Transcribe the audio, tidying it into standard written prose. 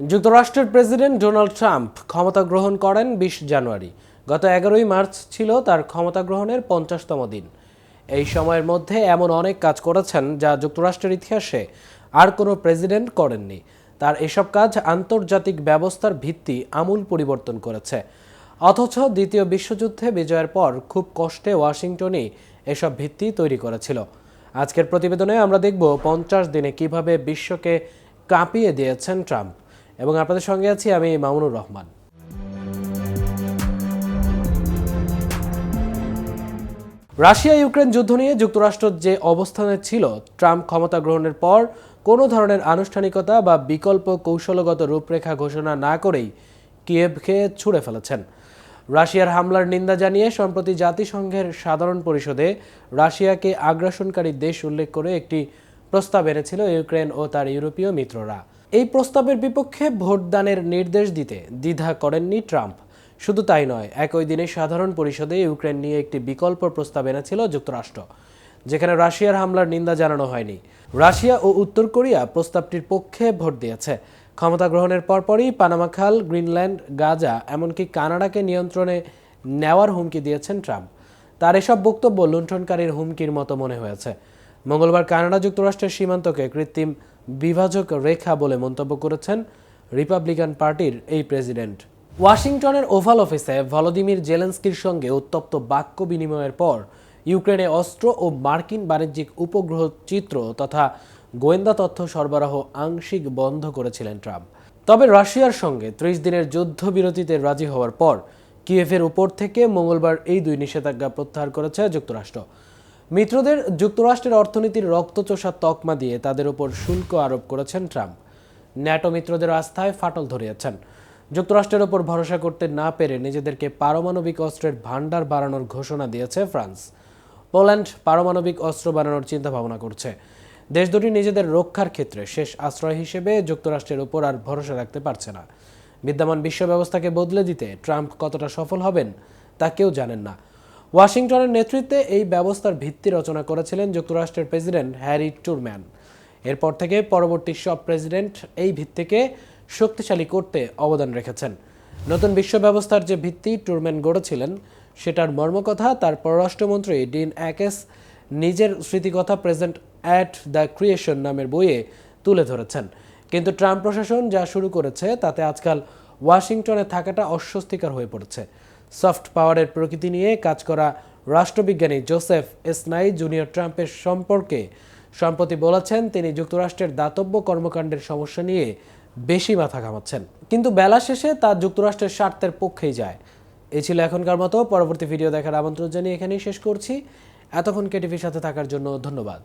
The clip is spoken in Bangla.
যুক্তরাষ্ট্রের প্রেসিডেন্ট ডোনাল্ড ট্রাম্প ক্ষমতা গ্রহণ করেন ২০ জানুয়ারি। গত ১১ই মার্চ ছিল তার ক্ষমতা গ্রহণের ৫০তম দিন। এই সময়ের মধ্যে এমন অনেক কাজ করেছেন যা যুক্তরাষ্ট্রের ইতিহাসে আর কোনো প্রেসিডেন্ট করেননি। তার এসব কাজ আন্তর্জাতিক ব্যবস্থার ভিত্তি আমূল পরিবর্তন করেছে। অথচ দ্বিতীয় বিশ্বযুদ্ধে বিজয়ের পর খুব কষ্টে ওয়াশিংটনই এসব ভিত্তি তৈরি করেছিল। আজকের প্রতিবেদনে আমরা দেখব ৫০ দিনে কিভাবে বিশ্বকে কাঁপিয়ে দিয়েছেন ট্রাম্প। এবং আপনাদের সঙ্গে আছি আমি মামুনুর রহমান। রাশিয়া ইউক্রেন যুদ্ধ নিয়ে যুক্তরাষ্ট্র যে অবস্থানে ছিল, ট্রাম্প ক্ষমতা গ্রহণের পর কোনো ধরনের আনুষ্ঠানিকতা বা বিকল্প কৌশলগত রূপরেখা ঘোষণা না করেই কিয়েভকে ছুঁড়ে ফেলেছেন। রাশিয়ার হামলার নিন্দা জানিয়ে সম্প্রতি জাতিসংঘের সাধারণ পরিষদে রাশিয়াকে আগ্রাসনকারী দেশ উল্লেখ করে একটি প্রস্তাব এনেছিল ইউক্রেন ও তার ইউরোপীয় মিত্ররা। এই প্রস্তাবের বিপক্ষে ভোটদানের নির্দেশ দিতে দ্বিধা করেননি ট্রাম্প। শুধু তাই নয়, একই দিনে সাধারণ পরিষদে ইউক্রেন নিয়ে একটি বিকল্প প্রস্তাব এনেছিল যুক্তরাষ্ট্র, যেখানে রাশিয়ার হামলার নিন্দা জানানো হয়নি। রাশিয়া ও উত্তর কোরিয়া প্রস্তাবটির পক্ষে ভোট দিয়েছে। ক্ষমতা গ্রহণের পরপরই পানামা খাল, গ্রিনল্যান্ড, গাজা, এমনকি কানাডাকে নিয়ন্ত্রণে নেওয়ার হুমকি দিয়েছেন ট্রাম্প। তার এসব বক্তব্য লুণ্ঠনকারীর হুমকির মতো মনে হয়েছে। মঙ্গলবার কানাডা যুক্তরাষ্ট্রের সীমান্তকে কৃত্রিম বিভাজক রেখা বলে মন্তব্য করেছেন রিপাবলিকান পার্টির এই প্রেসিডেন্ট। ওয়াশিংটনের ওভাল অফিসে ভলোদিমির জেলেনস্কির সঙ্গে উত্তপ্ত বাক্য বিনিময়ের পর ইউক্রেনে অস্ত্র ও মার্কিন বাণিজ্যিক উপগ্রহ চিত্র তথা গোয়েন্দা তথ্য সরবরাহ আংশিক বন্ধ করেছিলেন ট্রাম্প। তবে রাশিয়ার সঙ্গে ৩০ দিনের যুদ্ধবিরতিতে রাজি হওয়ার পর কিয়েভের উপর থেকে মঙ্গলবার এই দুই নিষেধাজ্ঞা প্রত্যাহার করেছে যুক্তরাষ্ট্র। মিত্রদের যুক্তরাষ্ট্রের অর্থনীতির রক্তচোষা তকমা দিয়ে তাদের উপর শুল্ক আরোপ করেছেন ট্রাম্প। ন্যাটো মিত্রদের আস্থায় ফাটল ধরিয়েছেন। যুক্তরাষ্ট্রের ওপর ভরসা করতে না পেরে নিজেদেরকে পারমাণবিক অস্ত্রের ভান্ডার বাড়ানোর ঘোষণা দিয়েছে ফ্রান্স। পোল্যান্ড পারমাণবিক অস্ত্র বানানোর চিন্তা ভাবনা করছে। দেশ দুটি নিজেদের রক্ষার ক্ষেত্রে শেষ আশ্রয় হিসেবে যুক্তরাষ্ট্রের ওপর আর ভরসা রাখতে পারছে না। বিদ্যমান বিশ্ব ব্যবস্থাকে বদলে দিতে ট্রাম্প কতটা সফল হবেন তা কেউ জানেন না। ওয়াশিংটনের নেতৃত্বে এই ব্যবস্থার ভিত্তি রচনা করেছিলেন যুক্তরাষ্ট্রের প্রেসিডেন্ট হ্যারি ট্রুম্যান। এরপর থেকে পরবর্তী সব প্রেসিডেন্ট এই ভিত্তিকে শক্তিশালী করতে অবদান রেখেছেন। নতুন বিশ্ব ব্যবস্থার যে ভিত্তি ট্রুম্যান গড়েছিলেন, সেটার মর্মকথা তার পররাষ্ট্রমন্ত্রী ডিন অ্যাকেস নিজের স্মৃতিকথা প্রেজেন্ট অ্যাট দ্য ক্রিয়েশন নামের বইয়ে তুলে ধরেছেন। কিন্তু ট্রাম্প প্রশাসন যা শুরু করেছে তাতে আজকাল ওয়াশিংটনে থাকাটা অস্বস্তিকর হয়ে পড়েছে। সফট পাওয়ারের প্রকৃতি নিয়ে কাজ করা রাষ্ট্রবিজ্ঞানী জোসেফ এসনাই জুনিয়র ট্রাম্পের সম্পর্কে সম্প্রতি বলেছেন তিনি যুক্তরাষ্ট্রের দাতব্য কর্মকাণ্ডের সমস্যা নিয়ে বেশি মাথা ঘামাচ্ছেন, কিন্তু বেলা শেষে তা যুক্তরাষ্ট্রের স্বার্থের পক্ষেই যায়। এই ছিল এখনকার মতো। পরবর্তী ভিডিও দেখার আমন্ত্রণ জানিয়ে এখানেই শেষ করছি। এতক্ষণ কেটিভির সাথে থাকার জন্য ধন্যবাদ।